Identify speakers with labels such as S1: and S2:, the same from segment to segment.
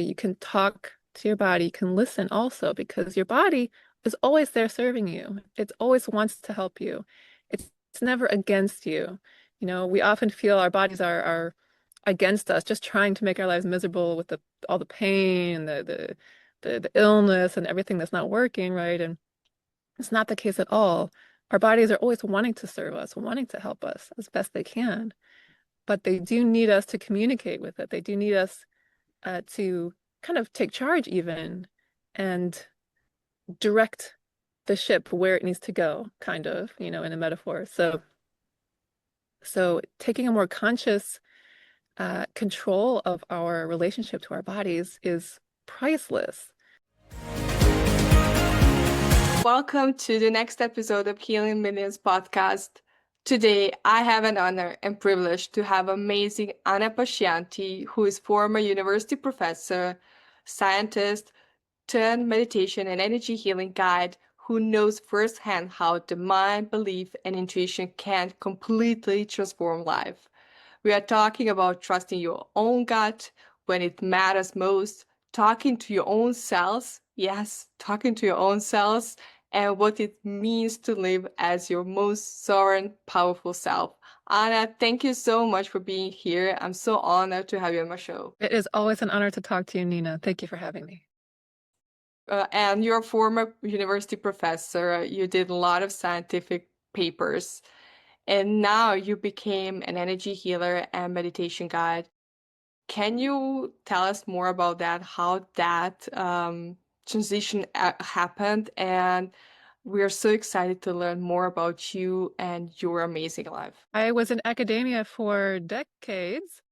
S1: You can talk to your body, you can listen also, because your body is always there serving you. It always wants to help you. It's never against you. We often feel our bodies are against us, just trying to make our lives miserable with all the pain, the illness and everything that's not working, right? And it's not the case at all. Our bodies are always wanting to serve us, wanting to help us as best they can, but they do need us to communicate with it. They do need us to kind of take charge even and direct the ship where it needs to go, kind of, in a metaphor. So taking a more conscious control of our relationship to our bodies is priceless.
S2: Welcome to the next episode of Healing Millions podcast. Today, I have an honor and privilege to have amazing Ana Pashyanti, who is former university professor, scientist, turned meditation and energy healing guide, who knows firsthand how the mind, belief, and intuition can completely transform life. We are talking about trusting your own gut when it matters most, talking to your own cells, yes, talking to your own cells, and what it means to live as your most sovereign, powerful self. Ana, thank you so much for being here. I'm so honored to have you on my show.
S1: It is always an honor to talk to you, Nina. Thank you for having me.
S2: And you're a former university professor. You did a lot of scientific papers, and now you became an energy healer and meditation guide. Can you tell us more about that, how that transition happened? And we are so excited to learn more about you and your amazing life.
S1: I was in academia for decades.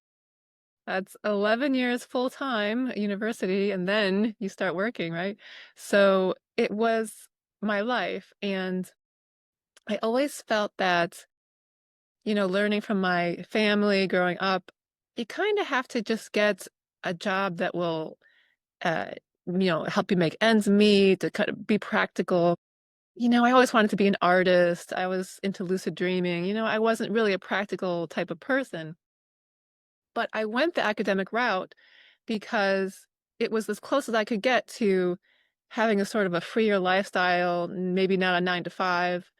S1: That's 11 years full time at university, and then you start working, right? So it was my life. And I always felt that, learning from my family growing up, you kind of have to just get a job that will, uh, help you make ends meet, to kind of be practical. I always wanted to be an artist. I was into lucid dreaming. I wasn't really a practical type of person. But I went the academic route because it was as close as I could get to having a sort of a freer lifestyle, maybe not a 9 to 5.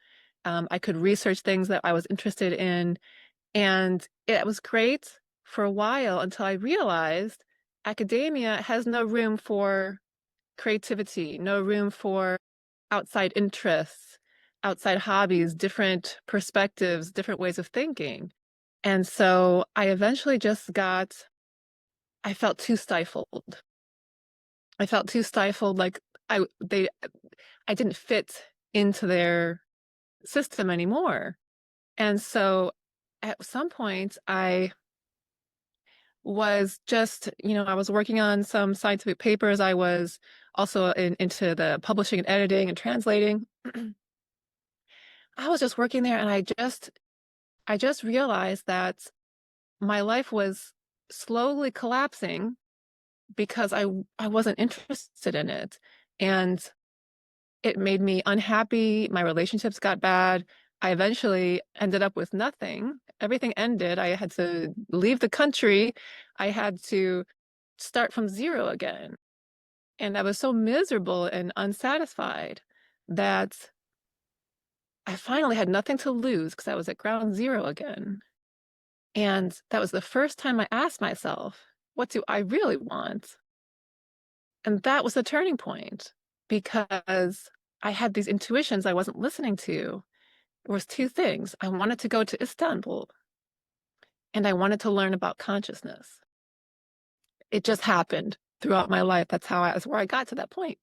S1: I could research things that I was interested in. And it was great for a while until I realized academia has no room for creativity, no room for outside interests, outside hobbies, different perspectives, different ways of thinking. And so I eventually I felt too stifled. I felt too stifled, like I they I didn't fit into their system anymore. And so at some point I was just, I was working on some scientific papers. I was also into the publishing and editing and translating. I was just working there and I just realized that my life was slowly collapsing because I wasn't interested in it. And it made me unhappy. My relationships got bad. I eventually ended up with nothing. Everything ended. I had to leave the country. I had to start from zero again. And I was so miserable and unsatisfied that I finally had nothing to lose because I was at ground zero again. And that was the first time I asked myself, what do I really want? And that was the turning point because I had these intuitions I wasn't listening to. There was two things. I wanted to go to Istanbul and I wanted to learn about consciousness. It just happened throughout my life. That's where I got to that point.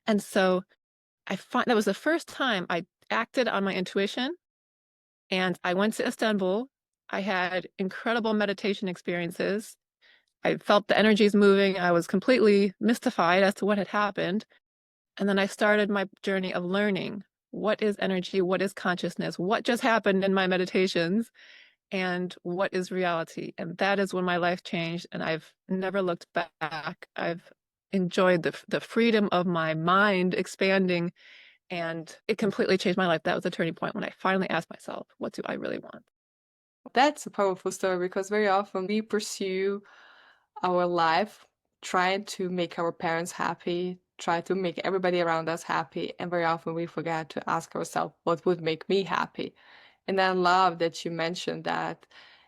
S1: And so that was the first time I acted on my intuition and I went to Istanbul. I had incredible meditation experiences. I felt the energies moving. I was completely mystified as to what had happened. And then I started my journey of learning what is energy, what is consciousness, what just happened in my meditations, and what is reality. And that is when my life changed, and I've never looked back. I've enjoyed the freedom of my mind expanding, and it completely changed my life. That was a turning point when I finally asked myself, what do I really want?
S2: That's a powerful story because very often we pursue our life trying to make our parents happy, try to make everybody around us happy, and very often we forget to ask ourselves what would make me happy. And I love that you mentioned that.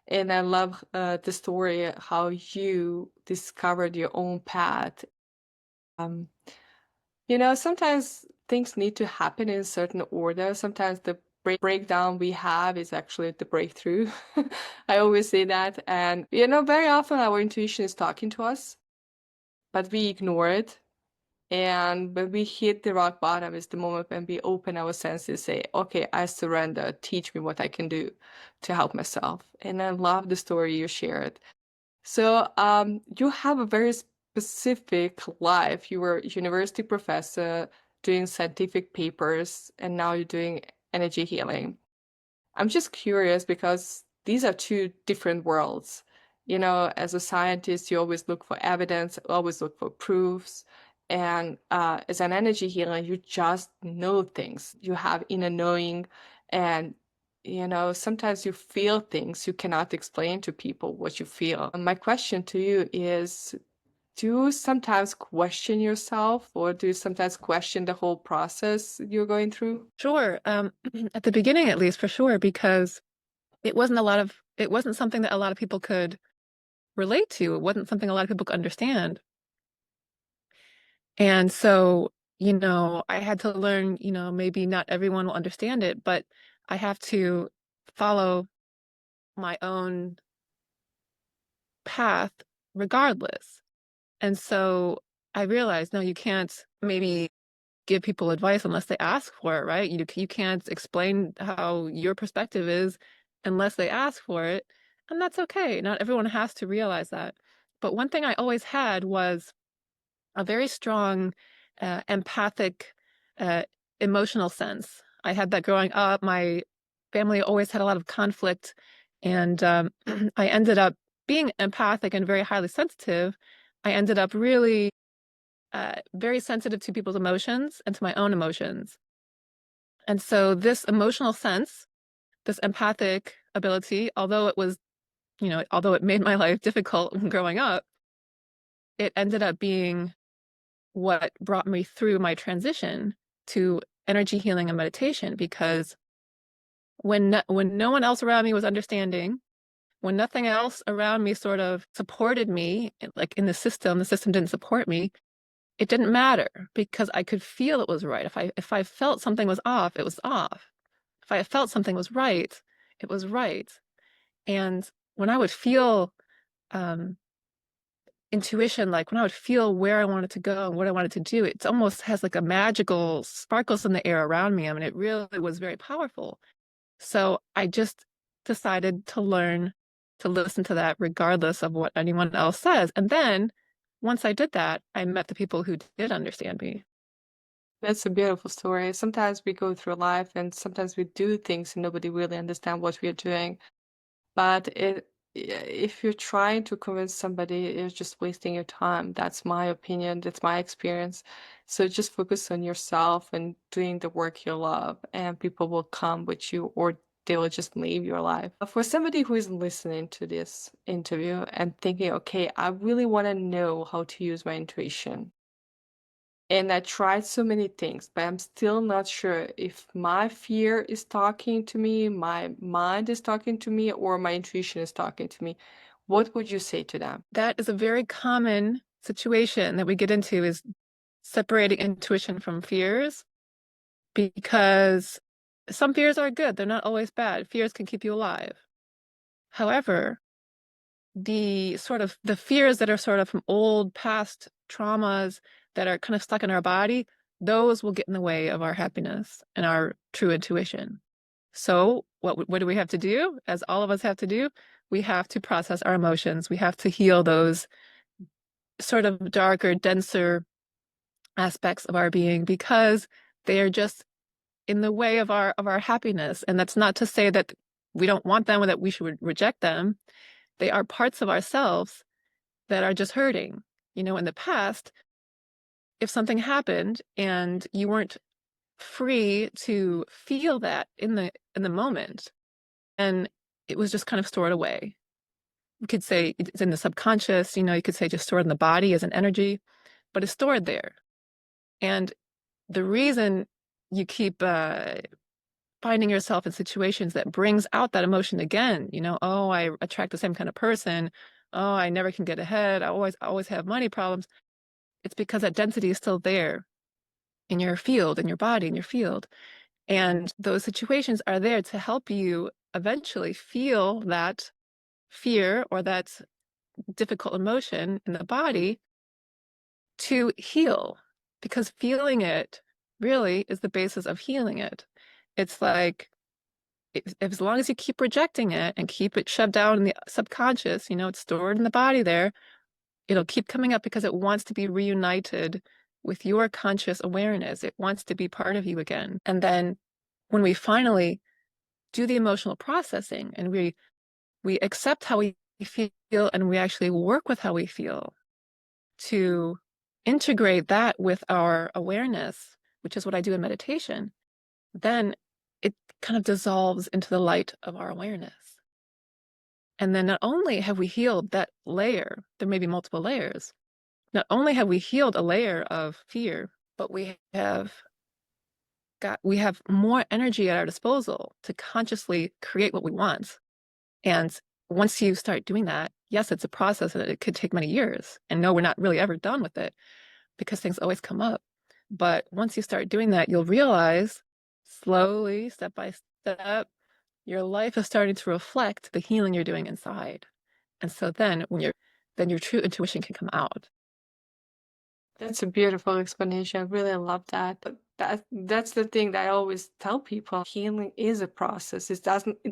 S2: And I love the story how you discovered your own path. Um, sometimes things need to happen in a certain order. Sometimes the breakdown we have is actually the breakthrough. I always say that. And, very often our intuition is talking to us, but we ignore it. And when we hit the rock bottom is the moment when we open our senses, say, okay, I surrender. Teach me what I can do to help myself. And I love the story you shared. So you have a very specific life. You were a university professor doing scientific papers, and now you're doing energy healing. I'm just curious because these are two different worlds. As a scientist, you always look for evidence, always look for proofs. And as an energy healer, you just know things. You have inner knowing, and sometimes you feel things you cannot explain to people what you feel. And my question to you is, do you sometimes question yourself, or do you sometimes question the whole process you're going through?
S1: Sure. At the beginning, at least, for sure, because it wasn't something that a lot of people could relate to. It wasn't something a lot of people could understand. And so, I had to learn, maybe not everyone will understand it, but I have to follow my own path regardless. And so I realized, no, you can't maybe give people advice unless they ask for it, right? You can't explain how your perspective is unless they ask for it. And that's okay. Not everyone has to realize that. But one thing I always had was a very strong empathic uh, emotional sense. I had that growing up. My family always had a lot of conflict, and I ended up being empathic and very highly sensitive. I ended up really very sensitive to people's emotions and to my own emotions. And so this emotional sense, this empathic ability, although it made my life difficult growing up, it ended up being what brought me through my transition to energy healing and meditation, because when no one else around me was understanding, when nothing else around me sort of supported me, like in the system didn't support me, it didn't matter because I could feel it was right. If I felt something was off, it was off. If I felt something was right, it was right. And when I would feel um, intuition, like when I would feel where I wanted to go and what I wanted to do, it almost has like a magical sparkles in the air around me. I mean, it really was very powerful. So I just decided to learn to listen to that regardless of what anyone else says. And then once I did that, I met the people who did understand me.
S2: That's a beautiful story. Sometimes we go through life and sometimes we do things and nobody really understands what we're doing. But if you're trying to convince somebody, you're just wasting your time. That's my opinion. That's my experience. So just focus on yourself and doing the work you love, and people will come with you, or they will just leave your life. For somebody who is listening to this interview and thinking, okay, I really want to know how to use my intuition. And I tried so many things, but I'm still not sure if my fear is talking to me, my mind is talking to me, or my intuition is talking to me. What would you say to them?
S1: That is a very common situation that we get into, is separating intuition from fears, because some fears are good. They're not always bad. Fears can keep you alive. However, the fears that are sort of from old past traumas that are kind of stuck in our body, those will get in the way of our happiness and our true intuition. So what do we have to do? As all of us have to do, we have to process our emotions. We have to heal those sort of darker, denser aspects of our being, because they are just in the way of our happiness. And that's not to say that we don't want them or that we should reject them. They are parts of ourselves that are just hurting. In the past, if something happened and you weren't free to feel that in the moment, and it was just kind of stored away. You could say it's in the subconscious, you could say just stored in the body as an energy, but it's stored there. And the reason you keep finding yourself in situations that brings out that emotion again, oh, I attract the same kind of person. Oh, I never can get ahead. I always have money problems. It's because that density is still there in your field, in your body, in your field. And those situations are there to help you eventually feel that fear or that difficult emotion in the body to heal, because feeling it really is the basis of healing it. It's like, if as long as you keep rejecting it and keep it shoved down in the subconscious, it's stored in the body there, it'll keep coming up because it wants to be reunited with your conscious awareness. It wants to be part of you again. And then when we finally do the emotional processing and we accept how we feel and we actually work with how we feel to integrate that with our awareness, which is what I do in meditation, then it kind of dissolves into the light of our awareness. And then not only have we healed that layer, there may be multiple layers, not only have we healed a layer of fear, but we have more energy at our disposal to consciously create what we want. And once you start doing that, yes, it's a process and it could take many years. And no, we're not really ever done with it because things always come up. But once you start doing that, you'll realize slowly, step by step, your life is starting to reflect the healing you're doing inside. And so then then your true intuition can come out.
S2: That's a beautiful explanation. I really love that. But that's the thing that I always tell people. Healing is a process. It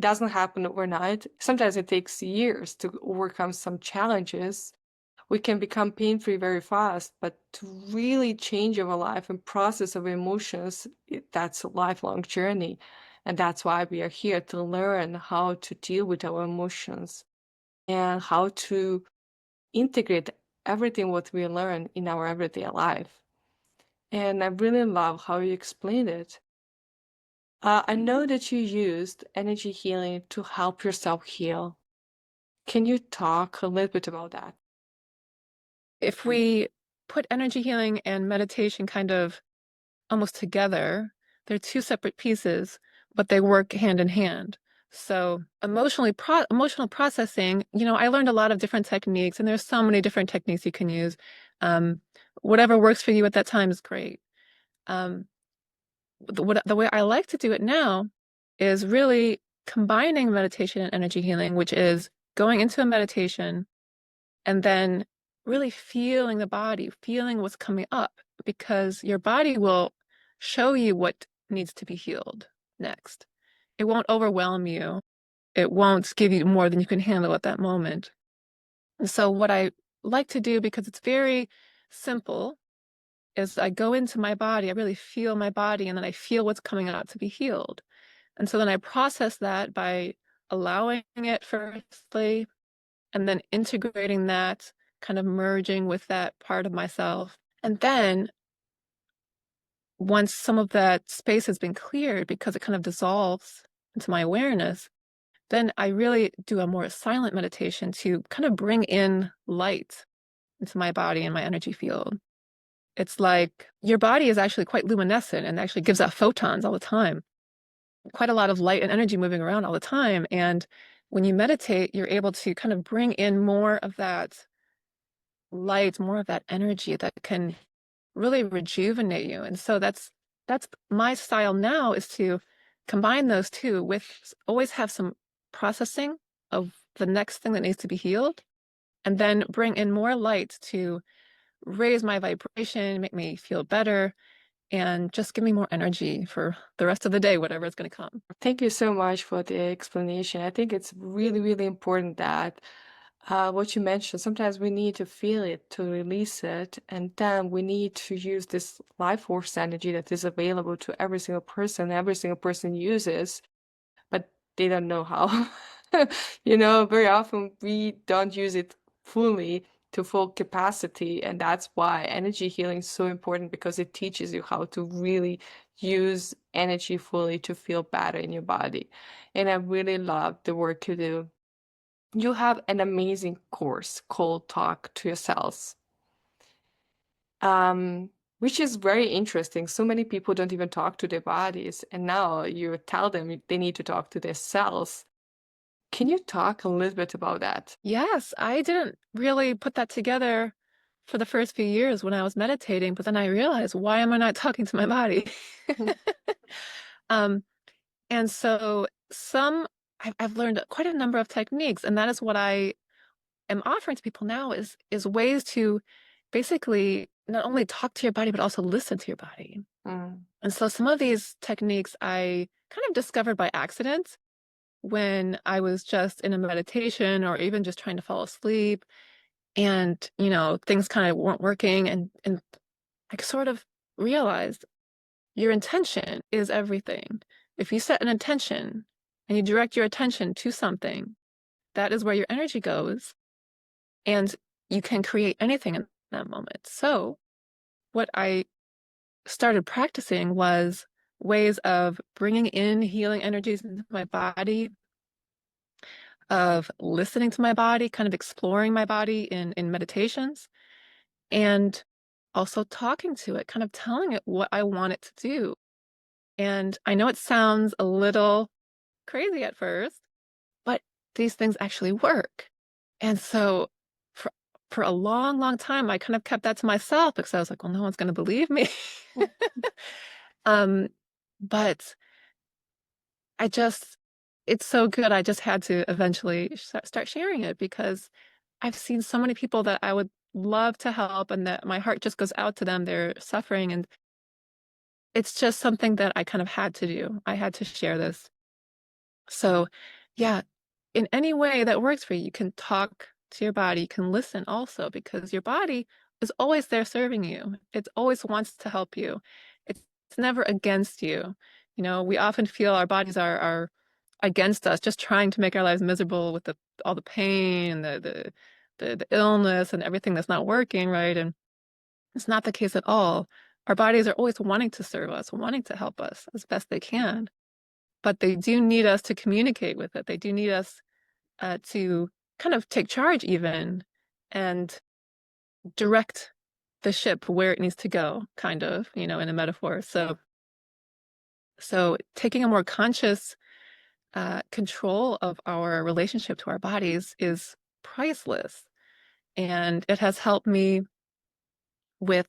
S2: doesn't happen overnight. Sometimes it takes years to overcome some challenges. We can become pain-free very fast, but to really change our life and process of emotions, that's a lifelong journey. And that's why we are here to learn how to deal with our emotions and how to integrate everything what we learn in our everyday life. And I really love how you explained it. I know that you used energy healing to help yourself heal. Can you talk a little bit about that?
S1: If we put energy healing and meditation kind of almost together, they're two separate pieces, but they work hand in hand. So emotional processing, I learned a lot of different techniques, and there's so many different techniques you can use. Um, Whatever works for you at that time is great. Um, the way I like to do it now is really combining meditation and energy healing, which is going into a meditation and then really feeling the body, feeling what's coming up, because your body will show you what needs to be healed next. It won't overwhelm you. It won't give you more than you can handle at that moment. And so what I like to do, because it's very simple, is I go into my body, I really feel my body, and then I feel what's coming out to be healed. And so then I process that by allowing it firstly, and then integrating that, kind of merging with that part of myself. And then once some of that space has been cleared, because it kind of dissolves into my awareness, then I really do a more silent meditation to kind of bring in light into my body and my energy field. It's like your body is actually quite luminescent and actually gives out photons all the time, quite a lot of light and energy moving around all the time. And when you meditate, you're able to kind of bring in more of that light, more of that energy that can really rejuvenate you. And so that's my style now, is to combine those two with always have some processing of the next thing that needs to be healed, and then bring in more light to raise my vibration, make me feel better, and just give me more energy for the rest of the day, whatever is going to come.
S2: Thank you so much for the explanation. I think it's really, really important that what you mentioned, sometimes we need to feel it to release it, and then we need to use this life force energy that is available to every single person uses, but they don't know how. Very often we don't use it fully to full capacity, and that's why energy healing is so important, because it teaches you how to really use energy fully to feel better in your body. And I really love the work you do. You have an amazing course called Talk to Yourselves, which is very interesting. So many people don't even talk to their bodies, and now you tell them they need to talk to their cells. Can you talk a little bit about that?
S1: Yes, I didn't really put that together for the first few years when I was meditating, but then I realized, why am I not talking to my body? Um, and so I've learned quite a number of techniques, and that is what I am offering to people now is ways to basically not only talk to your body, but also listen to your body.
S2: Mm,
S1: And so some of these techniques I kind of discovered by accident when I was just in a meditation or even just trying to fall asleep and, things kind of weren't working and I sort of realized your intention is everything. If you set an intention and you direct your attention to something, that is where your energy goes and you can create anything in that moment. So, what I started practicing was ways of bringing in healing energies into my body, of listening to my body, kind of exploring my body in meditations, and also talking to it, kind of telling it what I want it to do. And I know it sounds a little crazy at first, but these things actually work. And so for for a long, long time, I kind of kept that to myself because I was like, well, no one's going to believe me.
S2: mm.
S1: Um, but I just, it's so good. I just had to eventually start sharing it because I've seen so many people that I would love to help and that my heart just goes out to them. They're suffering. And it's just something that I kind of had to do. I had to share this. So, yeah, in any way that works for you, you can talk to your body, you can listen also, because your body is always there serving you. It always wants to help you. It's never against you. We often feel our bodies are against us, just trying to make our lives miserable with all the pain, the illness, and everything that's not working, right? And it's not the case at all. Our bodies are always wanting to serve us, wanting to help us as best they can, but they do need us to communicate with it. They do need us to kind of take charge even and direct the ship where it needs to go, kind of, in a metaphor. So taking a more conscious control of our relationship to our bodies is priceless. And it has with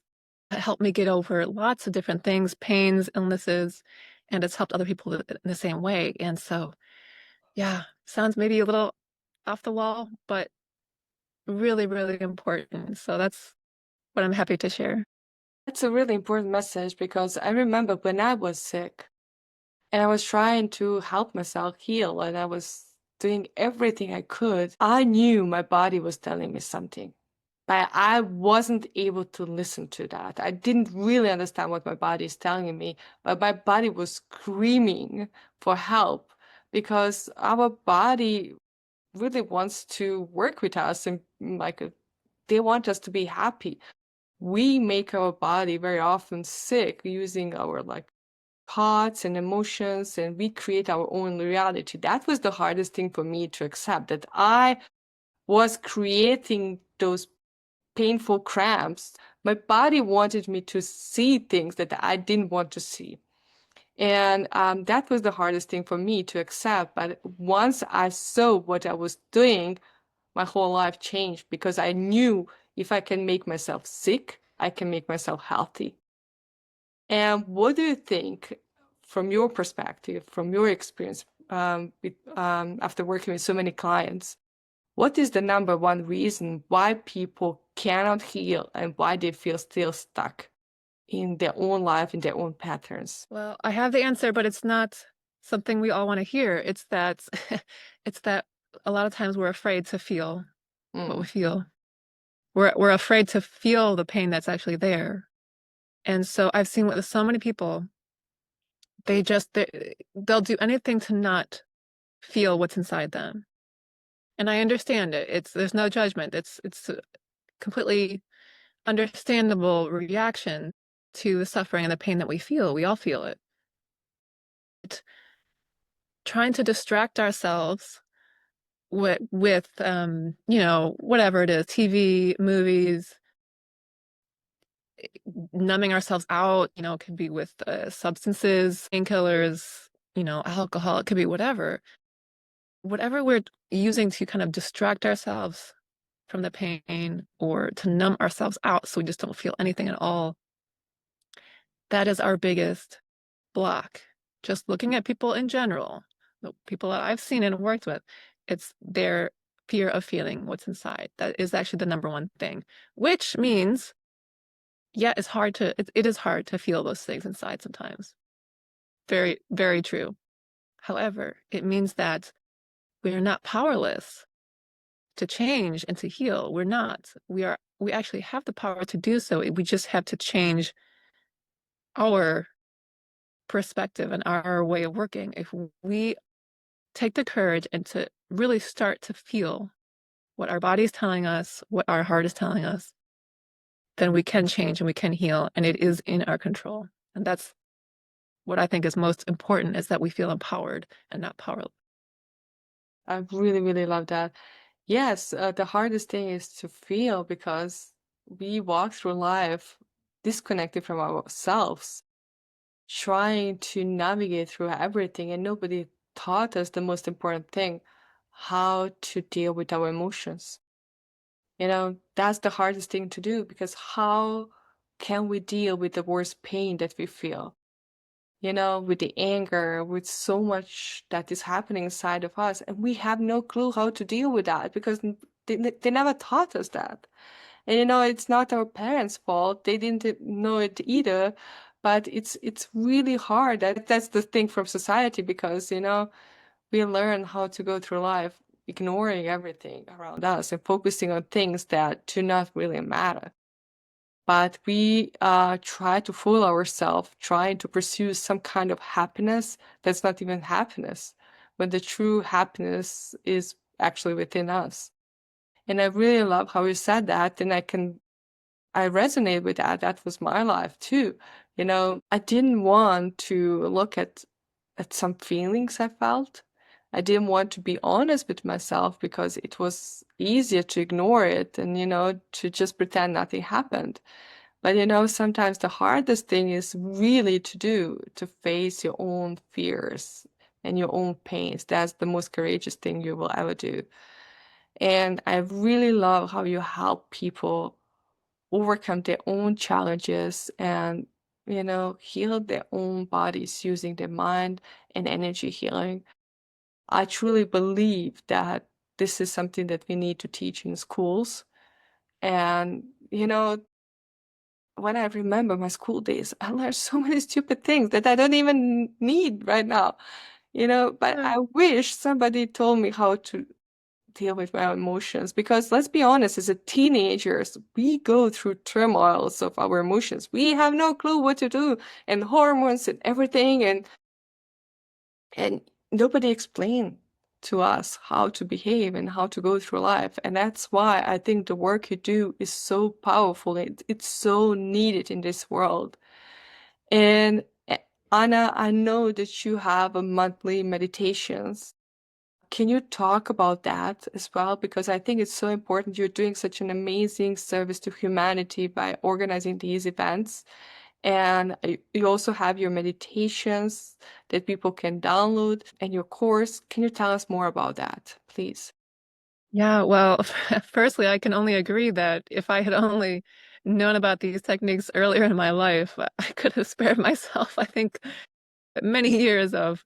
S1: helped me get over lots of different things, pains, illnesses, and it's helped other people in the same way. And so, yeah, sounds maybe a little off the wall, but really, really important. So that's what I'm happy to share.
S2: That's a really important message because I remember when I was sick and I was trying to help myself heal and I was doing everything I could, I knew my body was telling me something. But I wasn't able to listen to that. I didn't really understand what my body is telling me, but my body was screaming for help because our body really wants to work with us and they want us to be happy. We make our body very often sick using our thoughts and emotions, and we create our own reality. That was the hardest thing for me to accept, that I was creating those painful cramps. My body wanted me to see things that I didn't want to see. And that was the hardest thing for me to accept. But once I saw what I was doing, my whole life changed because I knew if I can make myself sick, I can make myself healthy. And what do you think, from your perspective, from your experience, after working with so many clients, what is the number one reason why people cannot heal and why they feel still stuck in their own life, in their own patterns?
S1: Well, I have the answer, but it's not something we all want to hear. It's that it's that a lot of times we're afraid to feel what we
S2: Mm,
S1: feel. We're afraid to feel the pain that's actually there. And so I've seen with so many people, they'll do anything to not feel what's inside them. And I understand it. There's no judgment. It's a completely understandable reaction to the suffering and the pain that we feel. We all feel it. Trying to distract ourselves with whatever it is, TV, movies, numbing ourselves out, it could be with substances, painkillers, alcohol, it could be whatever we're using to kind of distract ourselves from the pain or to numb ourselves out so we just don't feel anything at all. That is our biggest block. Just looking at people in general, the people that I've seen and worked with, it's their fear of feeling what's inside. That is actually the number one thing, which means, yeah, it is hard to feel those things inside sometimes. Very, very true. However, it means that we are not powerless to change and to heal. We're not. We actually have the power to do so. We just have to change our perspective and our way of working. If we take the courage and to really start to feel what our body is telling us, what our heart is telling us, then we can change and we can heal, and it is in our control. And that's what I think is most important, is that we feel empowered and not powerless.
S2: I really, really love that. Yes, the hardest thing is to feel because we walk through life disconnected from ourselves, trying to navigate through everything, and nobody taught us the most important thing, how to deal with our emotions. That's the hardest thing to do because how can we deal with the worst pain that we feel? With the anger, with so much that is happening inside of us, and we have no clue how to deal with that because they never taught us that. And it's not our parents' fault; they didn't know it either. But it's really hard. That's the thing from society because we learn how to go through life ignoring everything around us and focusing on things that do not really matter. But we try to fool ourselves, trying to pursue some kind of happiness that's not even happiness, when the true happiness is actually within us. And I really love how you said that, and I resonate with that. That was my life too. I didn't want to look at some feelings I felt. I didn't want to be honest with myself because it was easier to ignore it and to just pretend nothing happened. But sometimes the hardest thing is really to face your own fears and your own pains. That's the most courageous thing you will ever do. And I really love how you help people overcome their own challenges and, heal their own bodies using their mind and energy healing. I truly believe that this is something that we need to teach in schools. And, when I remember my school days, I learned so many stupid things that I don't even need right now, but
S1: Yeah.
S2: I wish somebody told me how to deal with my emotions because let's be honest, as a teenagers, we go through turmoils of our emotions. We have no clue what to do and hormones and everything and nobody explained to us how to behave and how to go through life. And that's why I think the work you do is so powerful. It's so needed in this world. And Anna, I know that you have a monthly meditations. Can you talk about that as well? Because I think it's so important. You're doing such an amazing service to humanity by organizing these events. And you also have your meditations that people can download and your course. Can you tell us more about that, please?
S1: Yeah, well, firstly, I can only agree that if I had only known about these techniques earlier in my life, I could have spared myself, I think, many years of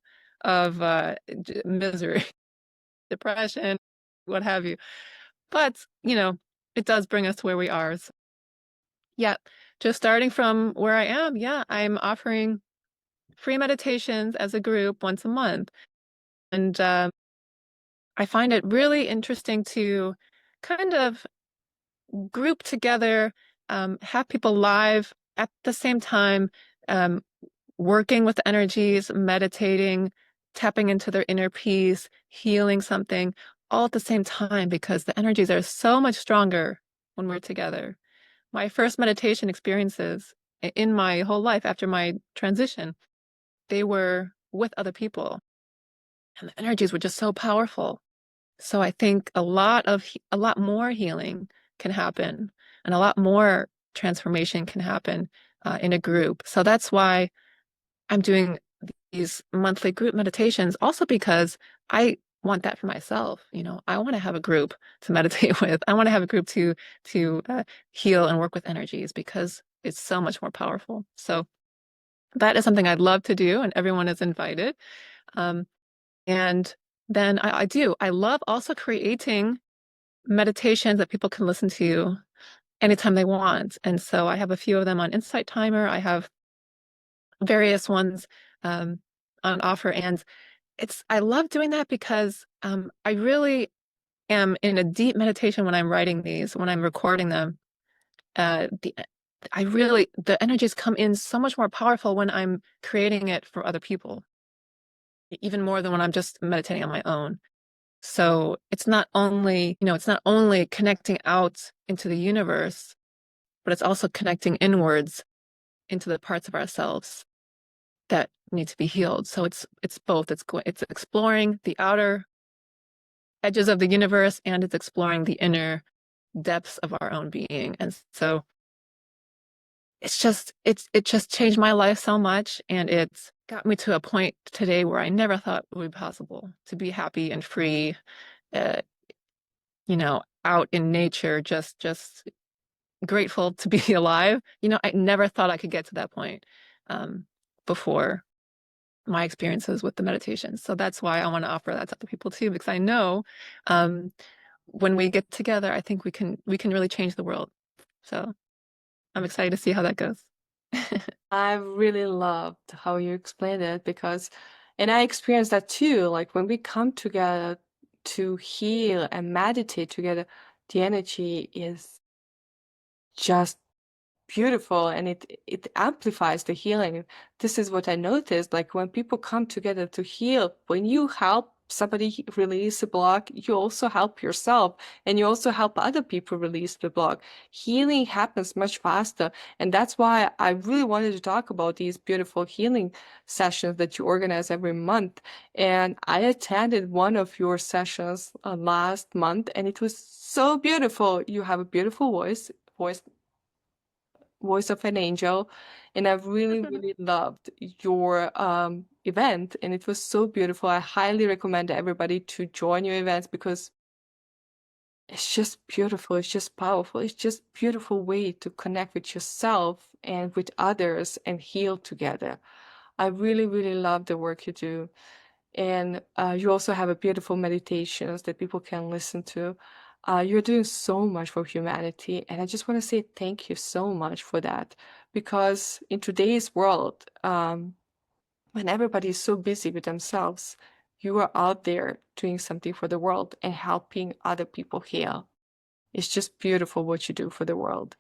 S1: misery, depression, what have you. But, it does bring us to where we are. So, yeah, just starting from where I am, yeah, I'm offering free meditations as a group once a month. And I find it really interesting to kind of group together, have people live at the same time, um, working with energies, meditating, tapping into their inner peace, healing something, all at the same time, because the energies are so much stronger when we're together. My first meditation experiences in my whole life after my transition, they were with other people, and the energies were just so powerful. So I think a lot more healing can happen and a lot more transformation can happen in a group. So that's why I'm doing these monthly group meditations, also because I want that for myself. You know, I want to have a group to meditate with. I want to have a group to heal and work with energies because it's so much more powerful. So that is something I'd love to do, and everyone is invited. Um, and then I do. I love also creating meditations that people can listen to anytime they want. And so I have a few of them on Insight Timer. I have various ones um, on offer, and I love doing that because I really am in a deep meditation when I'm writing these, when I'm recording them. The the energies come in so much more powerful when I'm creating it for other people, even more than when I'm just meditating on my own. So it's not only, it's not only connecting out into the universe, but it's also connecting inwards into the parts of ourselves that need to be healed. So it's both. It's exploring the outer edges of the universe and it's exploring the inner depths of our own being. And so it just changed my life so much, and it's got me to a point today where I never thought it would be possible to be happy and free, uh, out in nature, just grateful to be alive. I never thought I could get to that point um, before my experiences with the meditation. So that's why I want to offer that to other people too, because I know um, when we get together, I think we can really change the world. So I'm excited to see how that goes.
S2: I really loved how you explained it because, and I experienced that too. Like when we come together to heal and meditate together, the energy is just beautiful and it amplifies the healing. This is what I noticed. Like when people come together to heal, when you help somebody release a block, you also help yourself and you also help other people release the block. Healing happens much faster. And that's why I really wanted to talk about these beautiful healing sessions that you organize every month. And I attended one of your sessions last month and it was so beautiful. You have a beautiful voice of an angel, and I really, really loved your event, and it was so beautiful. I highly recommend everybody to join your events because it's just beautiful. It's just powerful. It's just beautiful way to connect with yourself and with others and heal together. I really, really love the work you do. And you also have a beautiful meditations that people can listen to. You're doing so much for humanity, and I just want to say thank you so much for that. Because in today's world, when everybody is so busy with themselves, you are out there doing something for the world and helping other people heal. It's just beautiful what you do for the world.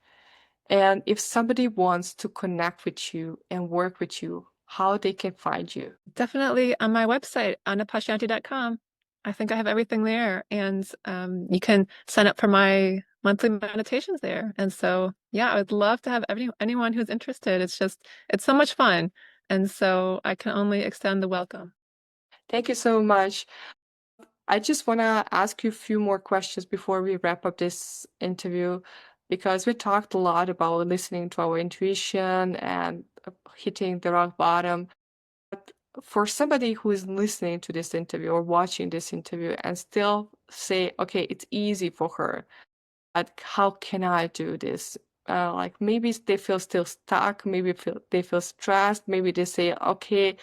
S2: And if somebody wants to connect with you and work with you, how they can find you.
S1: Definitely on my website, anapashyanti.com. I think I have everything there. And you can sign up for my monthly meditations there. And so, yeah, I would love to have anyone who's interested. It's so much fun. And so I can only extend the welcome.
S2: Thank you so much. I just want to ask you a few more questions before we wrap up this interview because we talked a lot about listening to our intuition and hitting the rock bottom. But for somebody who is listening to this interview or watching this interview and still say, okay, it's easy for her, but how can I do this? Like maybe they feel still stuck, maybe they feel stressed, maybe they say, okay,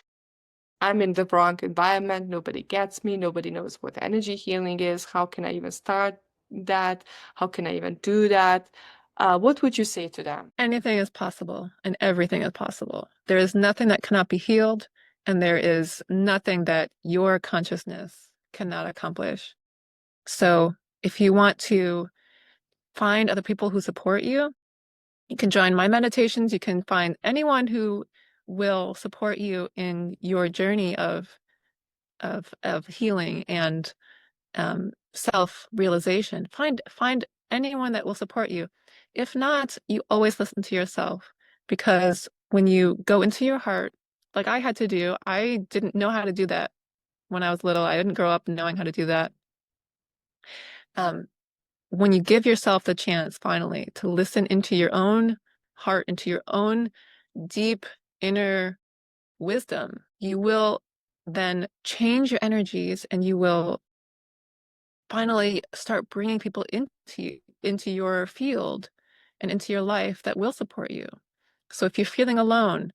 S2: I'm in the wrong environment. Nobody gets me. Nobody knows what energy healing is. How can I even start that? How can I even do that? What would you say to them?
S1: Anything is possible and everything is possible. There is nothing that cannot be healed, and there is nothing that your consciousness cannot accomplish. So if you want to find other people who support you, you can join my meditations. You can find anyone who will support you in your journey of healing and self-realization. Find anyone that will support you. If not, you always listen to yourself because when you go into your heart, like I had to do, I didn't know how to do that when I was little. I didn't grow up knowing how to do that. Um, when you give yourself the chance finally to listen into your own heart, into your own deep inner wisdom, you will then change your energies and you will finally start bringing people into your field and into your life that will support you. So if you're feeling alone,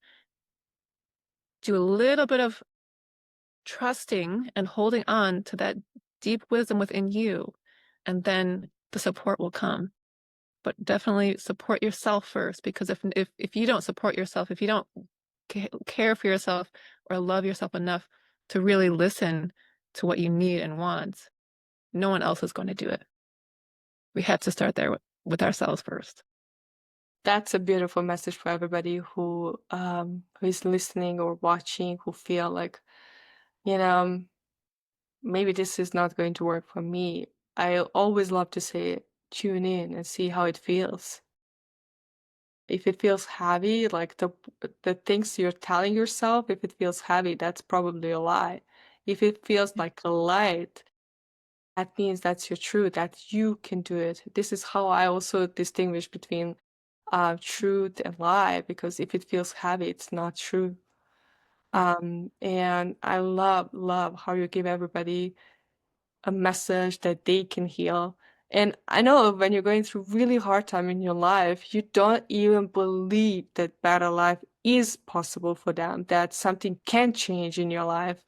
S1: do a little bit of trusting and holding on to that deep wisdom within you, and then the support will come. But definitely support yourself first, because if you don't support yourself, if you don't care for yourself or love yourself enough to really listen to what you need and want, no one else is going to do it. We have to start there with ourselves first.
S2: That's a beautiful message for everybody who is listening or watching, who feel like, you know, maybe this is not going to work for me. I always love to say, tune in and see how it feels. If it feels heavy, like the things you're telling yourself, if it feels heavy, that's probably a lie. If it feels like a light, that means that's your truth, that you can do it. This is how I also distinguish between truth and lie, because if it feels heavy, it's not true. And I love how you give everybody a message that they can heal. And I know when you're going through really hard time in your life, you don't even believe that better life is possible for them, that something can change in your life.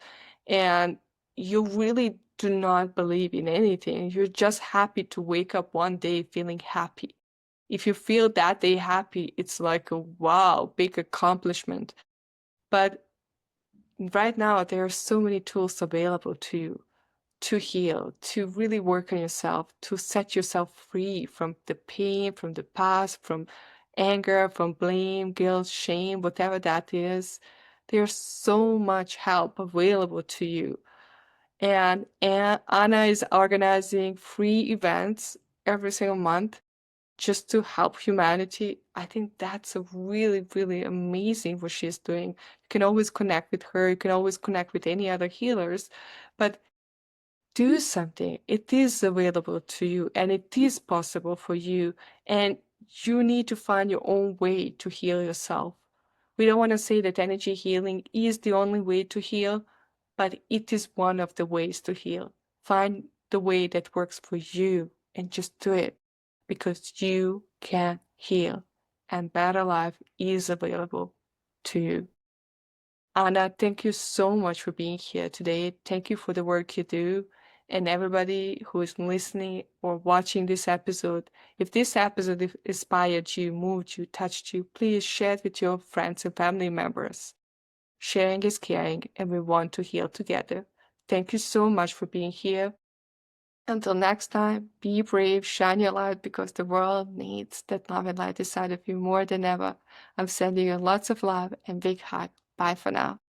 S2: And you really do not believe in anything. You're just happy to wake up one day feeling happy. If you feel that day happy, it's like a wow, big accomplishment. But right now, there are so many tools available to you to heal, to really work on yourself, to set yourself free from the pain, from the past, from anger, from blame, guilt, shame, whatever that is. There's so much help available to you. And Anna is organizing free events every single month just to help humanity. I think that's a really, really amazing what she's doing. You can always connect with her, you can always connect with any other healers, but do something. It is available to you and it is possible for you. And you need to find your own way to heal yourself. We don't want to say that energy healing is the only way to heal, but it is one of the ways to heal. Find the way that works for you and just do it, because you can heal and better life is available to you. Anna, thank you so much for being here today. Thank you for the work you do. And everybody who is listening or watching this episode, if this episode inspired you, moved you, touched you, please share it with your friends and family members. Sharing is caring, and we want to heal together. Thank you so much for being here. Until next time, be brave, shine your light, because the world needs that love and light inside of you more than ever. I'm sending you lots of love and big hug. Bye for now.